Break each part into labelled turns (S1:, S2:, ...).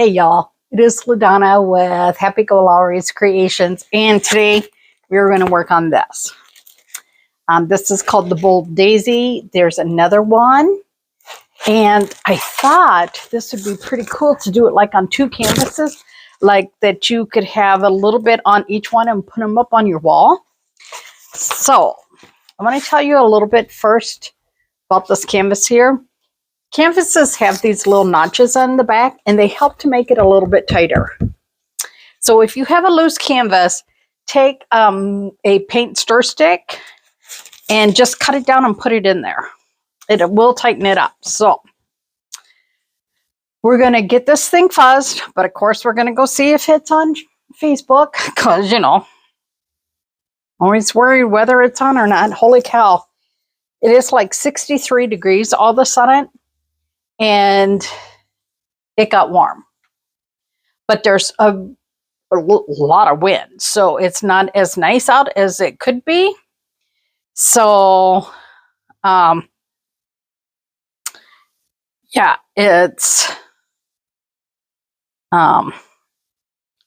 S1: Hey y'all, it is LaDonna with Happy-go-Lowery's Creations, and today we're going to work on this. This is called the Bold Daisy. There's another one, and I thought this would be pretty cool to do it like on two canvases, like that you could have a little bit on each one and put them up on your wall. So I'm going to tell you a little bit first about this canvas here. Canvases have these little notches on the back, and they help to make it a little bit tighter. So if you have a loose canvas, take a paint stir stick and just cut it down and put it in there. It will tighten it up. So we're going to get this thing fuzzed, but of course we're going to go see if it's on Facebook because, you know, always worried whether it's on or not. Holy cow. It is like 63 degrees all of a sudden. And it got warm, but there's a lot of wind, so it's not as nice out as it could be. So, yeah, it's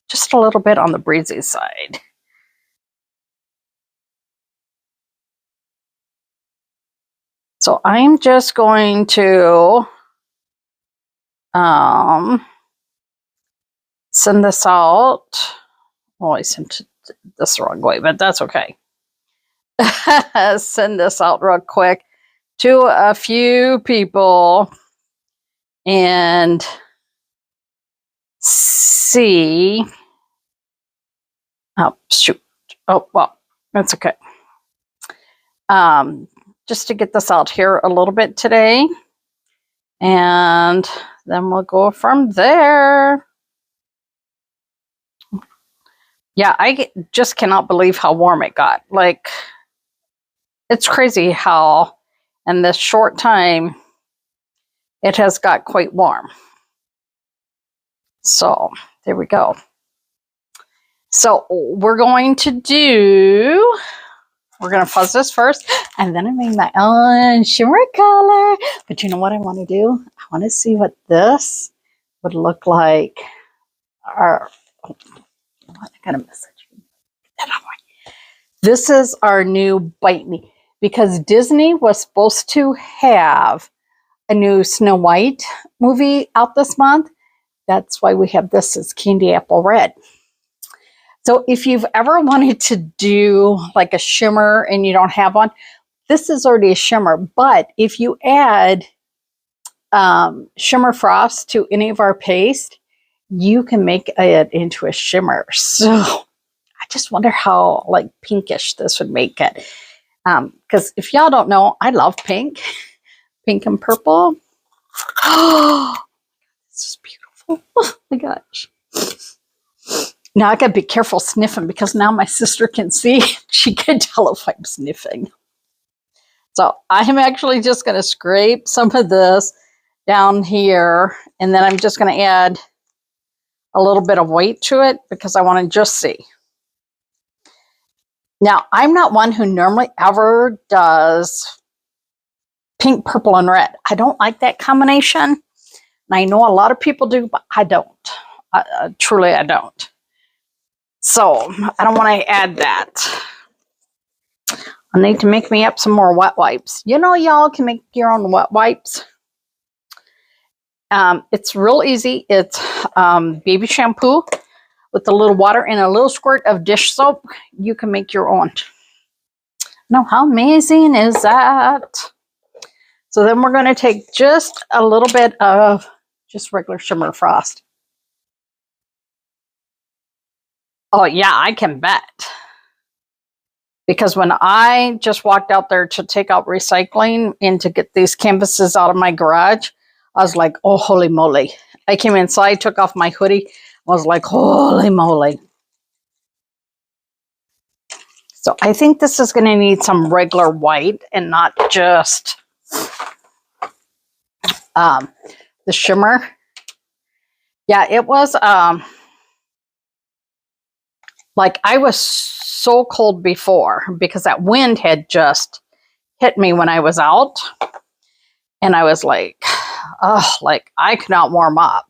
S1: just a little bit on the breezy side. So I'm just going to send this out. Well, I sent it this the wrong way, but that's okay. Send this out real quick to a few people and see. Oh, shoot. Oh, well, that's okay. Just to get this out here a little bit today. And then we'll go from there. Yeah, I just cannot believe how warm it got. Like, it's crazy how in this short time it has got quite warm. So there we go. So we're going to fuzz this first, and then I make my own shimmer color. But you know what I want to do? I want to see what this would look like. I got a message. This is our new Bite Me, because Disney was supposed to have a new Snow White movie out this month. That's why we have this as Candy Apple Red. So if you've ever wanted to do like a shimmer and you don't have one, this is already a shimmer. But if you add shimmer frost to any of our paste, you can make it into a shimmer. So I just wonder how like pinkish this would make it. Because if y'all don't know, I love pink. Pink and purple. Oh, this is beautiful. Oh my gosh. Now I gotta be careful sniffing because now my sister can see. She can tell if I'm sniffing. So I am actually just gonna scrape some of this down here, and then I'm just gonna add a little bit of weight to it because I want to just see. Now I'm not one who normally ever does pink, purple, and red. I don't like that combination. And I know a lot of people do, but I don't. Truly, I don't. So I don't want to add that. I need to make me up some more wet wipes. You know, y'all can make your own wet wipes. It's real easy. It's baby shampoo with a little water and a little squirt of dish soap. You can make your own. Now, how amazing is that? So then we're going to take just a little bit of just regular shimmer frost. Oh, yeah, I can bet. Because when I just walked out there to take out recycling and to get these canvases out of my garage, I was like, oh, holy moly. I came inside, took off my hoodie. I was like, holy moly. So I think this is going to need some regular white and not just the shimmer. Yeah, it was... like I was so cold before because that wind had just hit me when I was out. And I was like, oh, like I could not warm up.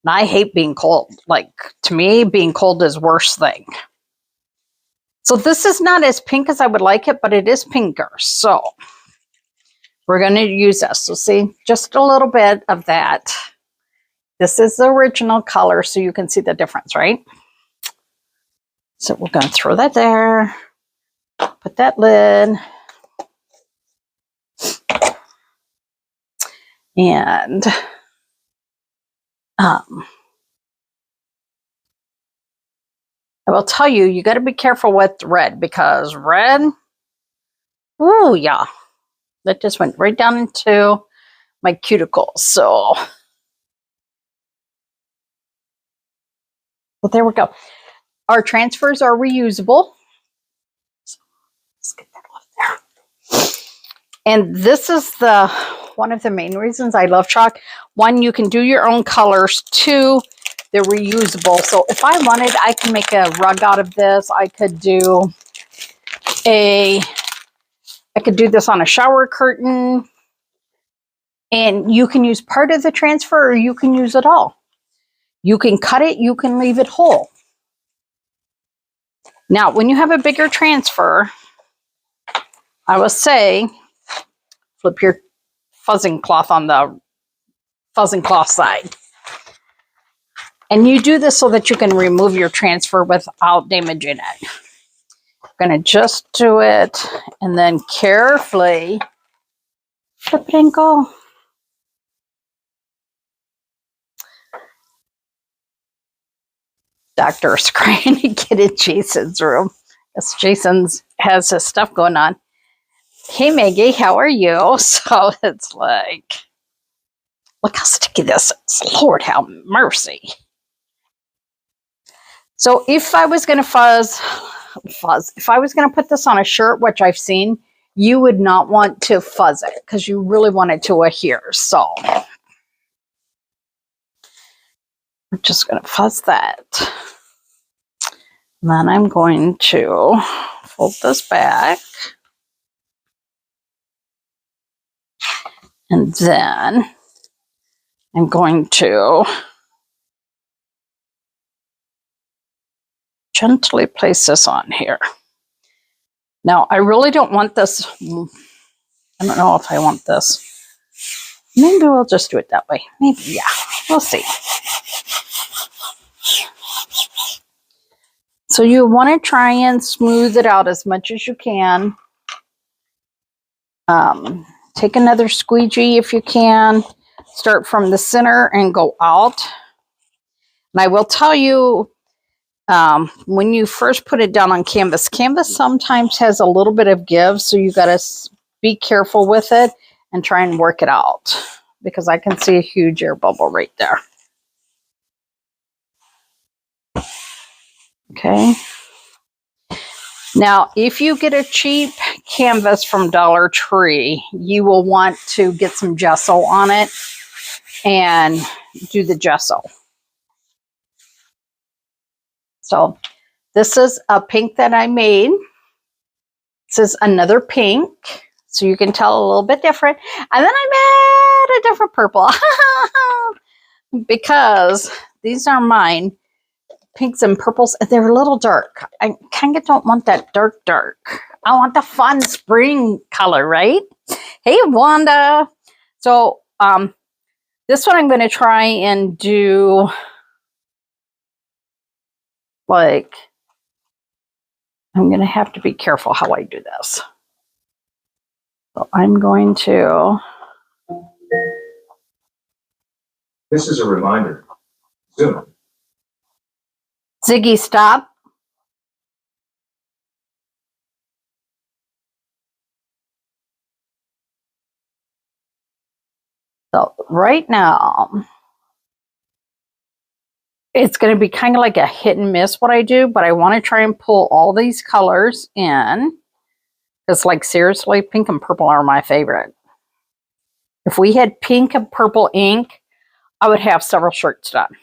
S1: And I hate being cold. Like, to me, being cold is worst thing. So this is not as pink as I would like it, but it is pinker. So we're going to use this. So see, just a little bit of that. This is the original color, so you can see the difference, right? So we're going to throw that there. Put that lid. And I will tell you, you got to be careful with red, because red, oh yeah, that just went right down into my cuticles. So, well, there we go. Our transfers are reusable. So let's get that off there. And this is one of the main reasons I love chalk. One, you can do your own colors. Two, they're reusable. So if I wanted, I can make a rug out of this. I could do this on a shower curtain. And you can use part of the transfer, or you can use it all. You can cut it, you can leave it whole. Now, when you have a bigger transfer, I will say, flip your fuzzing cloth on the fuzzing cloth side. And you do this so that you can remove your transfer without damaging it. I'm going to just do it and then carefully flip it and go. Doctor is trying to get in Jason's room. Yes, Jason's has his stuff going on. Hey, Maggie, how are you? So it's like, look how sticky this is. Lord, have mercy. So if I was going to fuzz, if I was going to put this on a shirt, which I've seen, you would not want to fuzz it because you really want it to adhere. So I'm just going to fuzz that. And then I'm going to fold this back. And then I'm going to gently place this on here. Now, I really don't want this. I don't know if I want this. Maybe we'll just do it that way. Maybe, yeah. We'll see. So you want to try and smooth it out as much as you can. Take another squeegee if you can. Start from the center and go out. And I will tell you, when you first put it down on canvas, canvas sometimes has a little bit of give, so you got to be careful with it and try and work it out, because I can see a huge air bubble right there. Okay. Now, if you get a cheap canvas from Dollar Tree, you will want to get some gesso on it and do the gesso. So this is a pink that I made. This is another pink, so you can tell a little bit different. And then I made a different purple because these are mine. Pinks and purples, they're a little dark. I kind of don't want that dark. I want the fun spring color, right? Hey, Wanda. So this one I'm going to try and do like, I'm going to have to be careful how I do this. So I'm going to.
S2: This is a reminder. Zoom.
S1: Ziggy, stop. So right now, it's going to be kind of like a hit and miss what I do, but I want to try and pull all these colors in. Because, like, seriously, pink and purple are my favorite. If we had pink and purple ink, I would have several shirts done.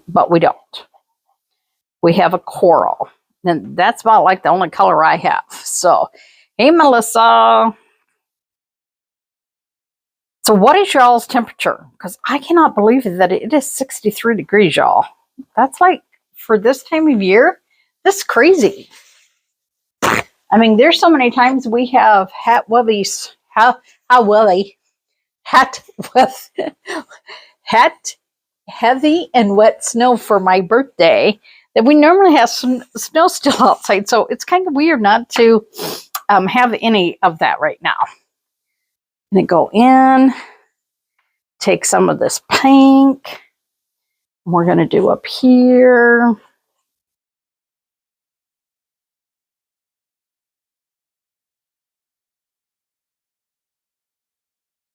S1: But we don't. We have a coral. And that's about like the only color I have. So, hey, Melissa. So what is y'all's temperature? Because I cannot believe that it is 63 degrees, y'all. That's like, for this time of year, this is crazy. I mean, there's so many times we have hat with heavy and wet snow for my birthday that we normally have some snow still outside. So it's kind of weird not to have any of that right now. I'm going to go in, take some of this pink. We're going to do up here.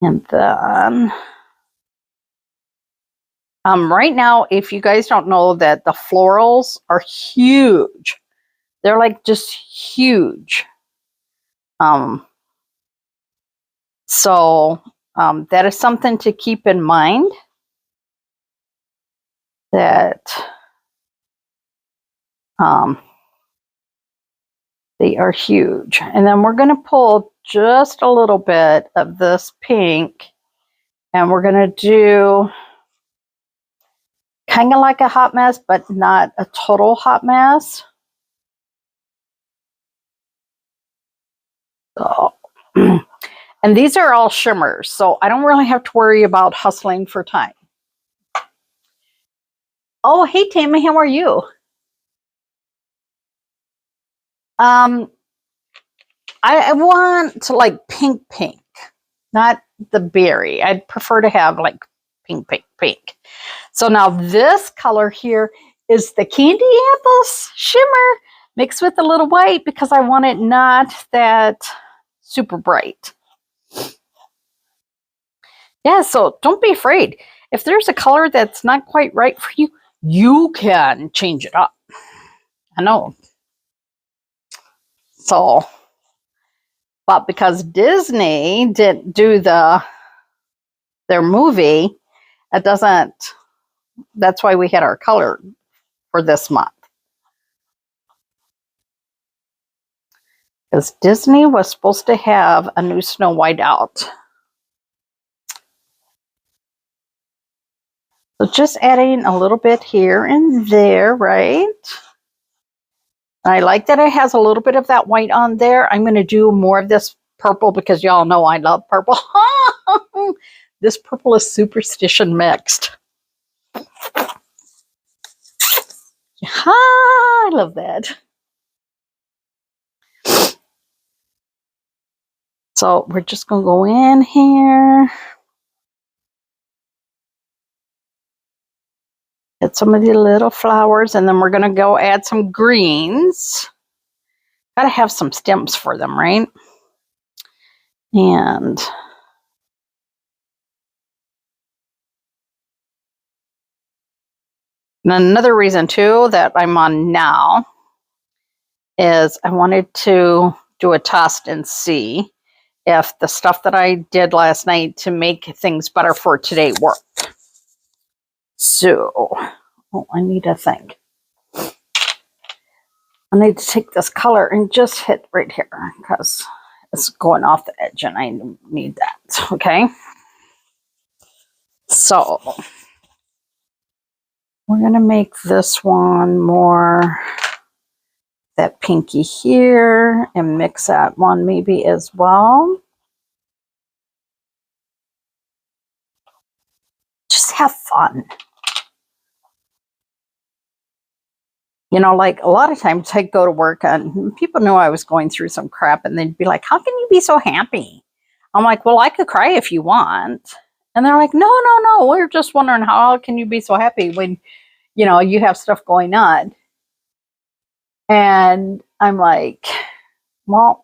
S1: And then right now, if you guys don't know that the florals are huge. They're like just huge. So that is something to keep in mind, that they are huge. And then we're going to pull just a little bit of this pink, and we're going to do kind of like a hot mess, but not a total hot mess. So, and these are all shimmers, so I don't really have to worry about hustling for time. Oh, hey, Tammy, how are you? I want to like pink, not the berry. I'd prefer to have like pink. So now this color here is the candy apples shimmer mixed with a little white because I want it not that super bright. Yeah, so don't be afraid. If there's a color that's not quite right for you, you can change it up. I know. So, but because Disney didn't do their movie, it doesn't, that's why we had our color for this month. Because Disney was supposed to have a new Snow White out. So just adding a little bit here and there, right? I like that it has a little bit of that white on there. I'm going to do more of this purple because y'all know I love purple. This purple is superstition mixed. I love that. So we're just going to go in here. Get some of the little flowers, and then we're going to go add some greens. Got to have some stems for them, right? And another reason, too, that I'm on now is I wanted to do a test and see if the stuff that I did last night to make things better for today worked. So, I need to think. I need to take this color and just hit right here because it's going off the edge and I need that, okay? So, we're going to make this one more that pinky here and mix that one maybe as well. Just have fun. You know, like a lot of times I'd go to work and people knew I was going through some crap and they'd be like, how can you be so happy? I'm like, well, I could cry if you want. And they're like, no, we're just wondering how can you be so happy when, you know, you have stuff going on. And I'm like, well,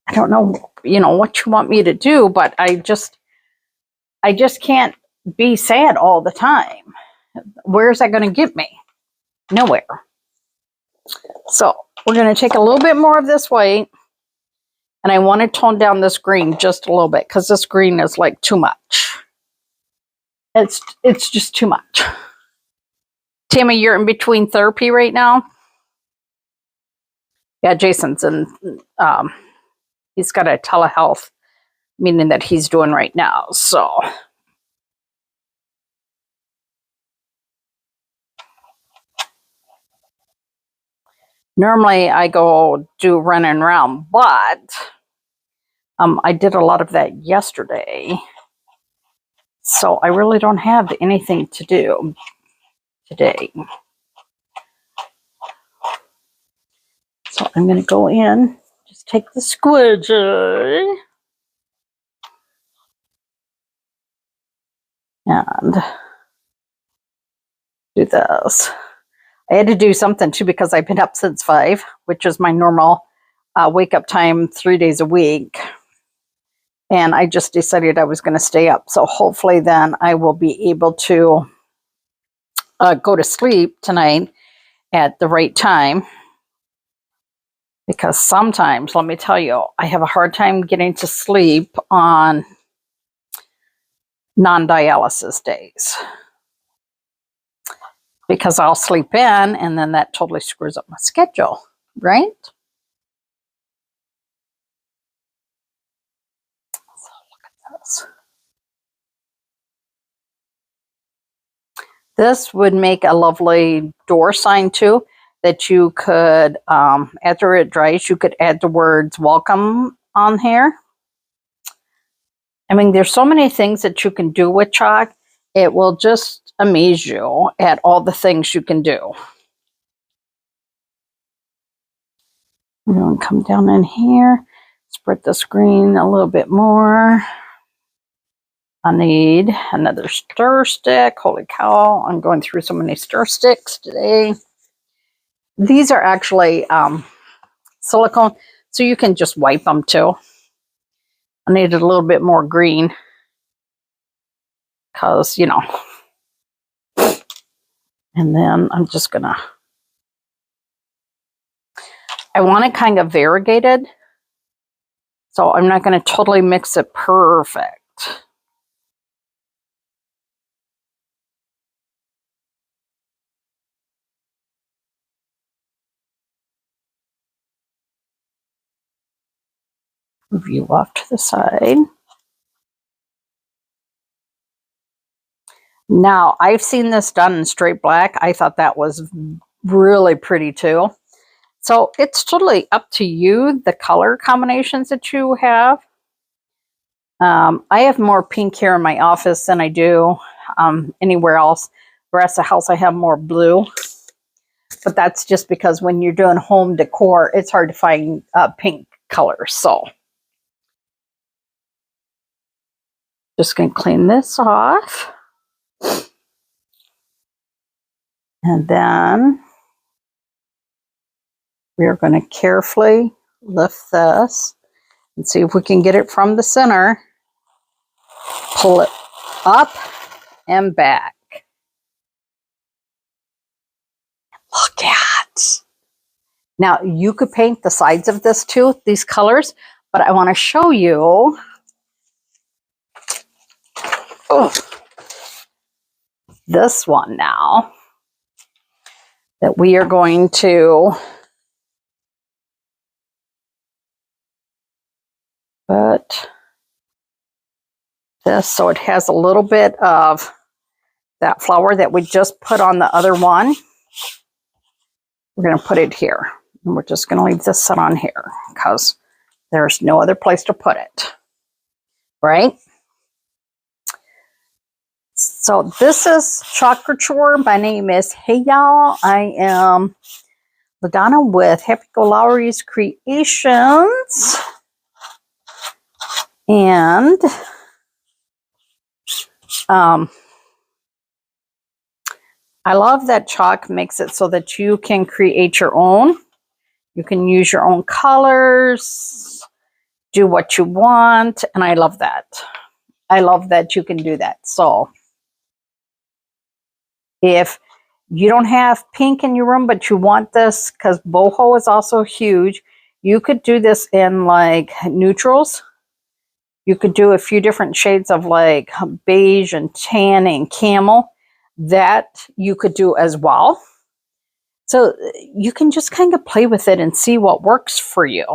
S1: I don't know, you know, what you want me to do, but I just can't be sad all the time. Where's that going to get me? Nowhere. So we're going to take a little bit more of this white, and I want to tone down this green just a little bit because this green is like too much. It's just too much. Tammy, you're in between therapy right now? Yeah, Jason's in, he's got a telehealth meaning that he's doing right now. So normally I go do running around, but I did a lot of that yesterday. So I really don't have anything to do today. So I'm going to go in, just take the squidgy and do this. I had to do something too because I've been up since 5, which is my normal wake up time 3 days a week. And I just decided I was going to stay up. So hopefully then I will be able to go to sleep tonight at the right time. Because sometimes, let me tell you, I have a hard time getting to sleep on non-dialysis days. Because I'll sleep in and then that totally screws up my schedule, right? So look at this. This would make a lovely door sign too, that you could, after it dries, you could add the words welcome on here. I mean, there's so many things that you can do with chalk. It will just amaze you at all the things you can do. I'm going to come down in here, spread the screen a little bit more. I need another stir stick. Holy cow, I'm going through so many stir sticks today. These are actually silicone, so you can just wipe them too. I needed a little bit more green because, you know. And then I'm just going to, I want it kind of variegated. So I'm not going to totally mix it perfect. Move you off to the side. Now, I've seen this done in straight black. I thought that was really pretty too. So it's totally up to you, the color combinations that you have. I have more pink here in my office than I do anywhere else. The rest of the house I have more blue. But that's just because when you're doing home decor, it's hard to find pink colors. So just going to clean this off. And then we are going to carefully lift this and see if we can get it from the center. Pull it up and back. Look at. Now, you could paint the sides of this too, these colors, but I want to show you this one now that we are going to put this so it has a little bit of that flower that we just put on the other one. We're going to put it here. And we're just going to leave this set on here because there's no other place to put it. Right? So this is Chocolate. My name is Hey Y'all. I am LaDonna with Happy-go-Lowery's Creations. And I love that chalk makes it so that you can create your own. You can use your own colors, do what you want, and I love that. I love that you can do that. So if you don't have pink in your room, but you want this, because boho is also huge, you could do this in like neutrals. You could do a few different shades of like beige and tan and camel. That you could do as well. So you can just kind of play with it and see what works for you.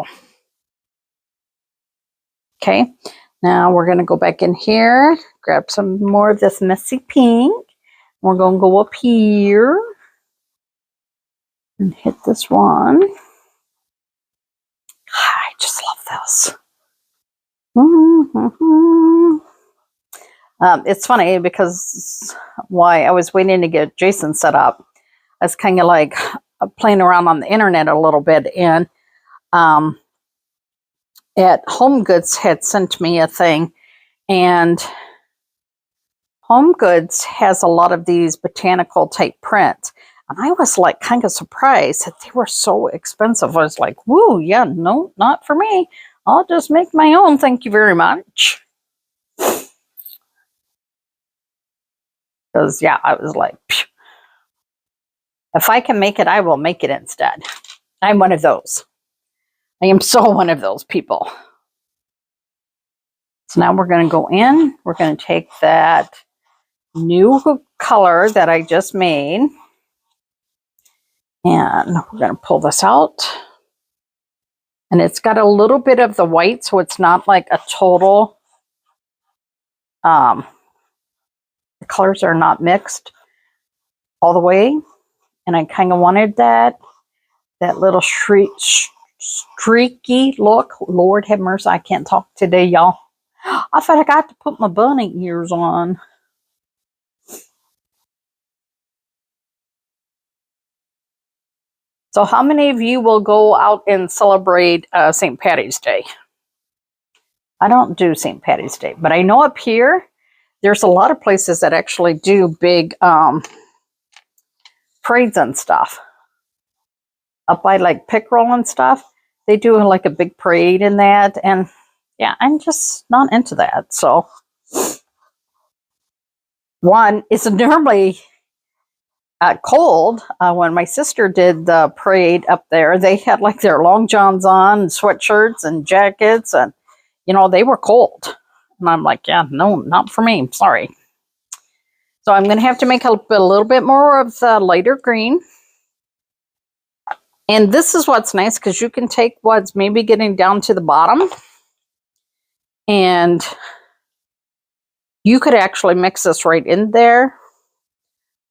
S1: Okay, Now we're going to go back in here, grab some more of this messy pink. We're going to go up here and hit this one. I just love this. It's funny because while I was waiting to get Jason set up, I was kind of like playing around on the internet a little bit, and at Home Goods had sent me a thing, and Home Goods has a lot of these botanical type prints. And I was like kind of surprised that they were so expensive. I was like, woo, yeah, no, not for me. I'll just make my own. Thank you very much. Because, yeah, I was like, phew. If I can make it, I will make it instead. I'm one of those. I am so one of those people. So now we're going to go in. We're going to take that new color that I just made. And we're going to pull this out. And it's got a little bit of the white, so it's not like a total, the colors are not mixed all the way. And I kind of wanted that little streaky look. Lord have mercy, I can't talk today, y'all. I forgot to put my bunny ears on. So how many of you will go out and celebrate St. Patty's Day? I don't do St. Patty's Day, but I know up here, there's a lot of places that actually do big parades and stuff. Up by like Pickerel and stuff, they do like a big parade in that. And yeah, I'm just not into that. So one, it's normally cold. When my sister did the parade up there, they had like their long johns on, and sweatshirts and jackets, and you know, they were cold. And I'm like, yeah, no, not for me. Sorry. So I'm going to have to make a little bit more of the lighter green. And this is what's nice, because you can take what's maybe getting down to the bottom, and you could actually mix this right in there.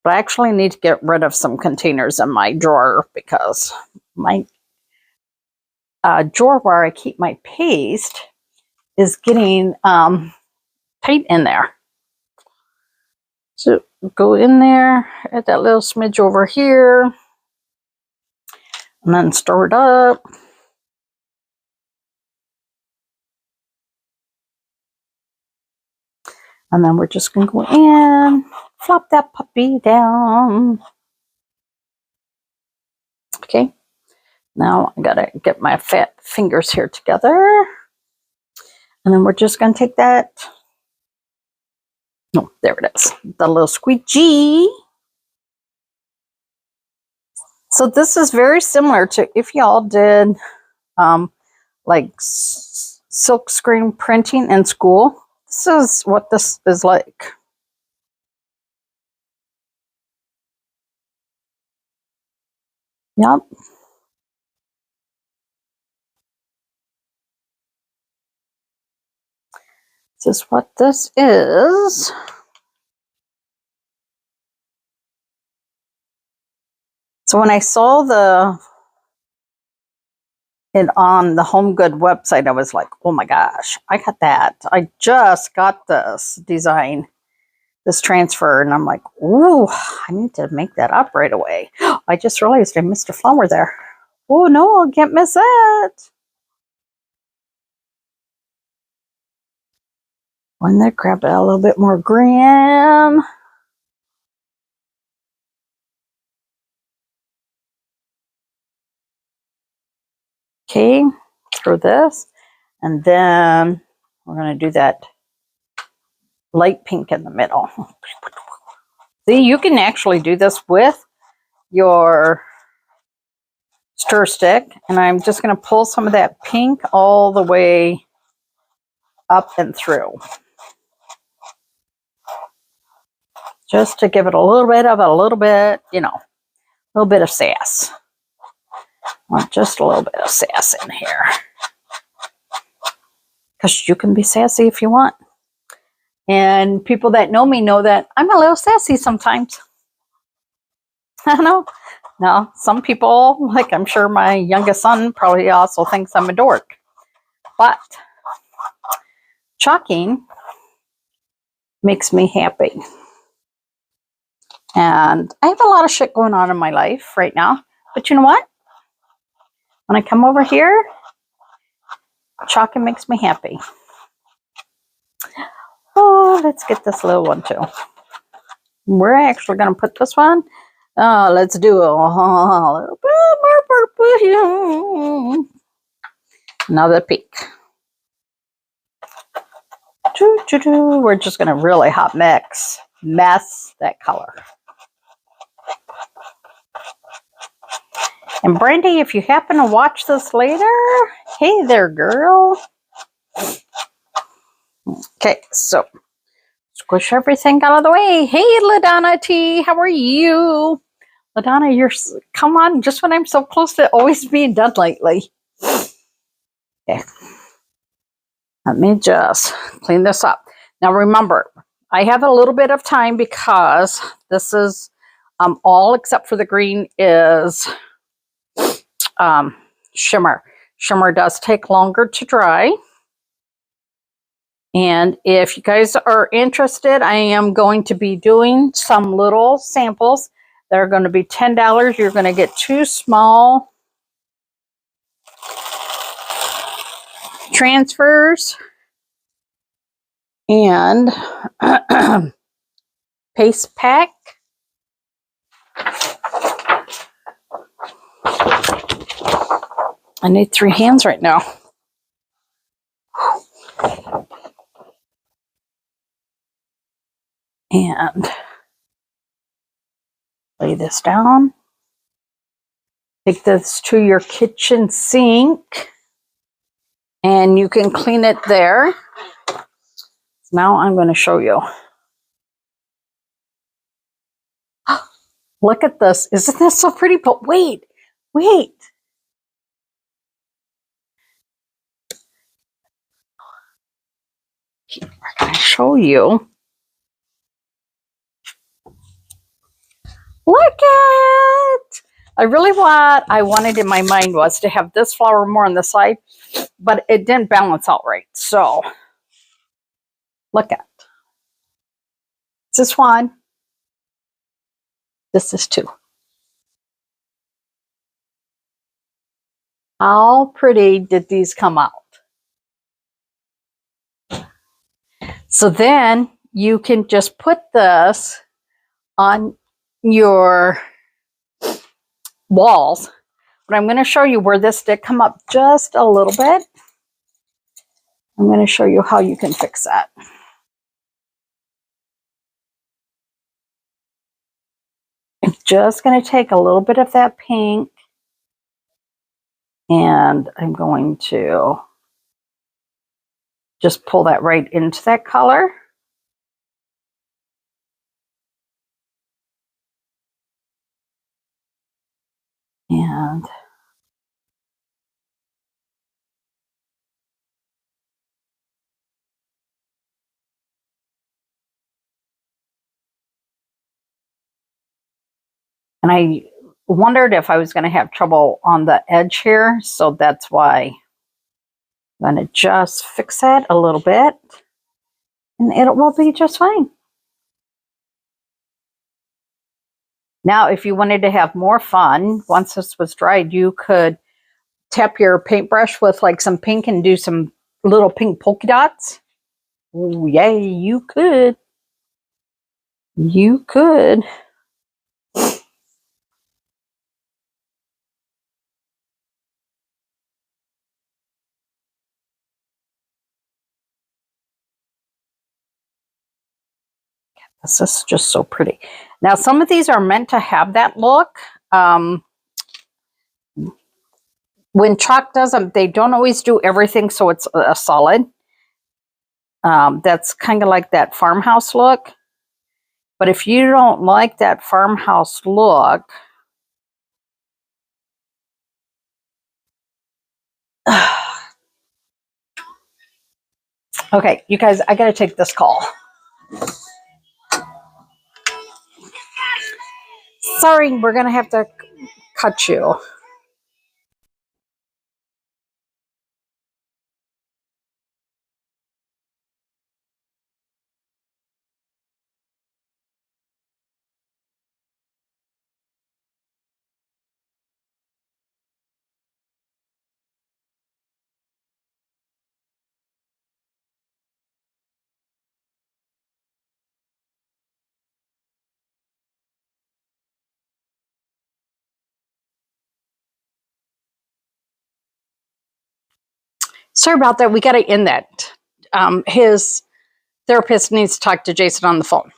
S1: But I actually need to get rid of some containers in my drawer, because my drawer where I keep my paste is getting tight in there. So go in there, add that little smidge over here, and then stir it up. And then we're just going to go in, flop that puppy down. Okay. Now I got to get my fat fingers here together. And then we're just going to take that. No, there it is. The little squeegee. So this is very similar to if y'all did like silk screen printing in school. This is what this is like. Yep. This is what this is. So when I saw it on the Home Good website, I was like, oh my gosh, I got that. I just got this design, this transfer, and I'm like, ooh, I need to make that up right away. I just realized I missed a flower there. Oh no, I can't miss it. When they grab a little bit more green. Okay, throw this, and then we're going to do that light pink in the middle. See, you can actually do this with your stir stick, and I'm just going to pull some of that pink all the way up and through, just to give it a little bit, you know, a little bit of sass. I want just a little bit of sass in here. because you can be sassy if you want. And people that know me know that I'm a little sassy sometimes. I know. Now, some people, like I'm sure my youngest son, probably also thinks I'm a dork. But chalking makes me happy. And I have a lot of shit going on in my life right now. But you know what? When I come over here, chalking makes me happy. Oh, let's get this little one too. We're actually going to put this one. Let's do a little bit more purple. Another pink. We're just going to really hot mess that color. And Brandy, if you happen to watch this later, hey there, girl. Okay, so squish everything out of the way. Hey, LaDonna T, how are you? LaDonna, come on, just when I'm so close to always being done lately. Okay. Let me just clean this up. Now remember, I have a little bit of time because this is all except for the green is shimmer. Shimmer does take longer to dry. And if you guys are interested, I am going to be doing some little samples. They're going to be $10. You're going to get 2 small transfers and paste pack. I need 3 hands right now. And lay this down. Take this to your kitchen sink and you can clean it there. Now I'm going to show you. Look at this. Isn't this so pretty? But wait. I'm going to show you. Look at! I wanted in my mind was to have this flower more on the side, but it didn't balance out right. So, look at. This is 1. This is 2. How pretty did these come out? So then you can just put this on your walls. But I'm going to show you where this did come up just a little bit. I'm going to show you how you can fix that. I'm just going to take a little bit of that pink and I'm going to just pull that right into that color. And I wondered if I was going to have trouble on the edge here, so that's why I'm going to just fix that a little bit, and it will be just fine. Now, if you wanted to have more fun, once this was dried, you could tap your paintbrush with like some pink and do some little pink polka dots. Oh, yay, you could. You could. This is just so pretty. Now, some of these are meant to have that look. When chalk does them, they don't always do everything so it's a solid. That's kind of like that farmhouse look. But if you don't like that farmhouse look, Okay, you guys, I gotta take this call. Sorry, we're gonna have to cut you. Sorry about that. We gotta end that. His therapist needs to talk to Jason on the phone.